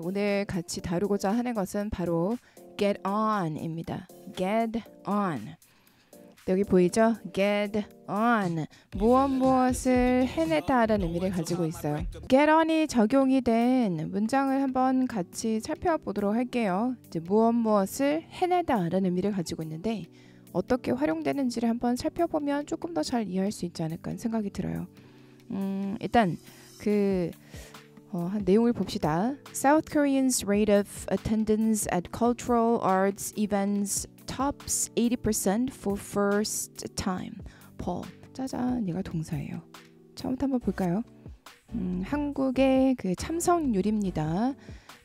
오늘 같이 다루고자 하는 것은 바로 get on입니다. get on. 여기 보이죠? get on. 무엇을 해내다라는 의미를 가지고 있어요. get on이 적용이 된 문장을 한번 같이 살펴보도록 할게요. 이제 무엇을 해내다라는 의미를 가지고 있는데 어떻게 활용되는지를 한번 살펴보면 조금 더 잘 이해할 수 있지 않을까 생각이 들어요. 일단 한 내용을 봅시다. South Koreans' rate of attendance at cultural arts events tops 80% for first time. Paul. 짜잔, 얘가 동사예요. 처음부터 한번 볼까요? 한국의 그 참석률입니다.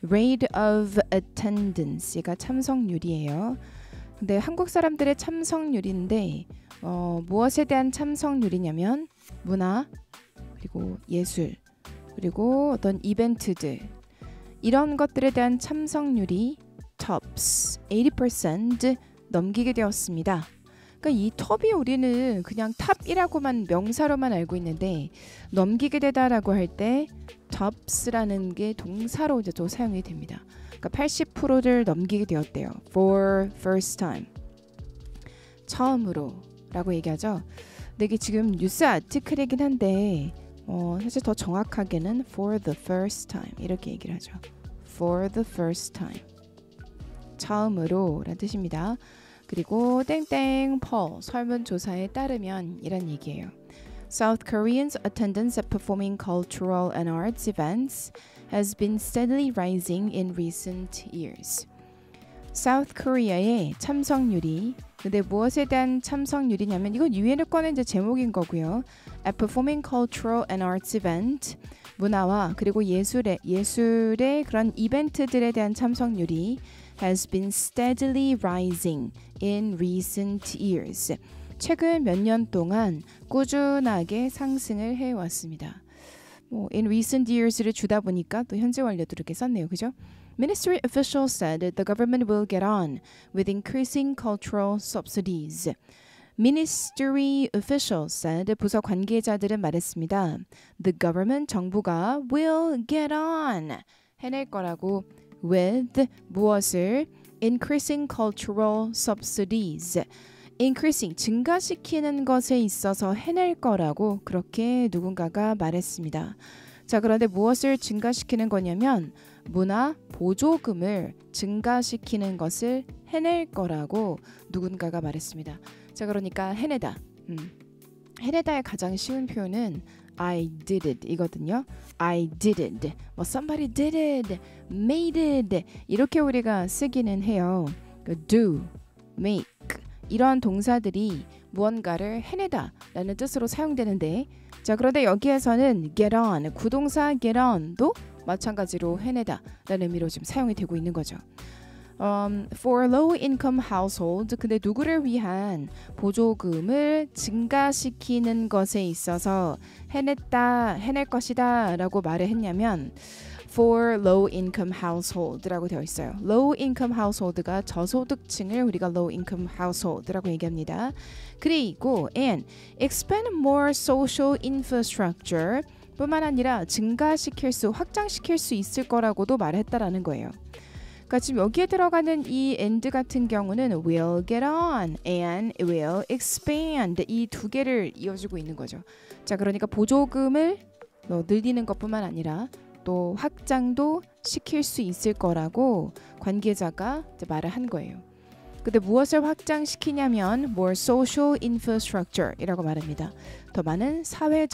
Rate of attendance. 얘가 참석률이에요. 근데 한국 사람들의 참석률인데 무엇에 대한 참석률이냐면 문화, 그리고 예술, 그리고 어떤 이벤트들 이런 것들에 대한 참석률이 tops 80% 넘기게 되었습니다. 그러니까 이 top이 우리는 그냥 탑이라고만 명사로만 알고 있는데 넘기게 되다라고 할 때 tops라는 게 동사로 이제 또 사용이 됩니다. 그러니까 80%를 넘기게 되었대요. For first time. 처음으로 라고 얘기하죠. 근데 이게 지금 뉴스 아티클이긴 한데 사실 더 정확하게는 for the first time 이렇게 얘기를 하죠. For the first time. 처음으로 라는 뜻입니다. 그리고 땡땡 Paul 설문조사에 따르면 이란 얘기예요. South Koreans' attendance at performing cultural and arts events has been steadily rising in recent years. South Korea의 참석률이 근데 무엇에 대한 참석률이냐면 이건 유엔을 꺼낸 이제 제목인 거고요. At performing cultural and arts event 문화와 그리고 예술의 그런 이벤트들에 대한 참석률이 has been steadily rising in recent years. 최근 몇 년 동안 꾸준하게 상승을 해왔습니다. in recent years를 주다 보니까 또 현재 완료도 이렇게 썼네요. 그죠? Ministry officials said the government will get on with increasing cultural subsidies. Ministry officials said 부서 관계자들은 말했습니다. The government 정부가 will get on 해낼 거라고 with 무엇을 increasing cultural subsidies. increasing 증가시키는 것에 있어서 해낼 거라고 그렇게 누군가가 말했습니다. 자, 그런데 무엇을 증가시키는 거냐면 문화 보조금을 증가시키는 것을 해낼 거라고 누군가가 말했습니다. 자, 그러니까 해내다. 해내다의 가장 쉬운 표현은 I did it 이거든요. I did it. somebody did it, made it 이렇게 우리가 쓰기는 해요. do, make 이런 동사들이 무언가를 해내다 라는 뜻으로 사용되는데 자, 그런데 여기에서는 get on, 구동사 get on도 마찬가지로 해내다 라는 의미로 지금 사용이 되고 있는 거죠. For low income household, 근데 누구를 위한 보조금을 증가시키는 것에 있어서 해낼 것이다 라고 말을 했냐면 for low income household라고 되어 있어요. low income household가 저소득층을 우리가 low income household라고 얘기합니다. 그리고 and expand more social infrastructure 뿐만 아니라 확장시킬 수 있을 거라고도 말했다라는 거예요. 그러니까 지금 여기에 들어가는 이 and 같은 경우는 will get on and will expand 이 두 개를 이어주고 있는 거죠. 자, 그러니까 보조금을 늘리는 것뿐만 아니라 또 확장도 시킬 수 있을 거라고 관계자가 이제 말을 한 거예요. 근데 무엇을 확장시키냐면 more social infrastructure 이라고 말합니다. 더 많은 사회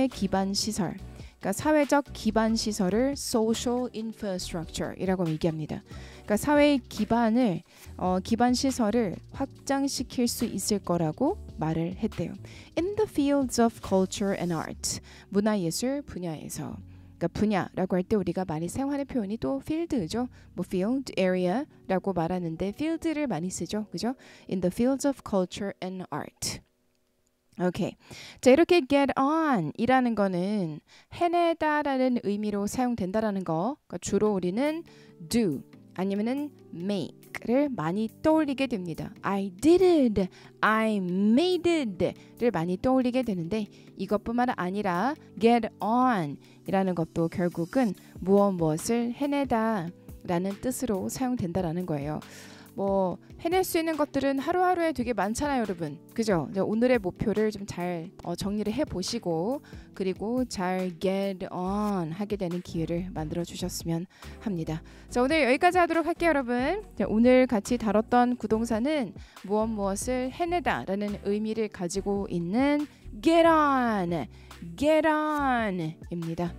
기반 시설. 그러니까 사회적 기반 시설을 social infrastructure 이라고 얘기합니다. 그러니까 사회 기반 시설을 확장시킬 수 있을 거라고 말을 했대요. In the fields of culture and art, 문화예술 분야에서. 그러니까 분야라고 할 때 우리가 많이 사용하는 표현이 또 field죠. field, area라고 말하는데 field를 많이 쓰죠. 그죠? In the fields of culture and art. 오케이. 자, 이렇게 get on 이라는 거는 해내다라는 의미로 사용된다라는 거. 그러니까 주로 우리는 do, 아니면은 make를 많이 떠올리게 됩니다. I did it, I made it를 많이 떠올리게 되는데 이것뿐만 아니라 get on 이라는 것도 결국은 무엇을 해내다 라는 뜻으로 사용된다라는 거예요. 뭐 해낼 수 있는 것들은 하루하루에 되게 많잖아요, 여러분. 그죠? 오늘의 목표를 좀 잘 정리를 해보시고 그리고 잘 get on 하게 되는 기회를 만들어 주셨으면 합니다. 자, 오늘 여기까지 하도록 할게요, 여러분. 자, 오늘 같이 다뤘던 구동사는 무엇을 해내다 라는 의미를 가지고 있는 get on 입니다.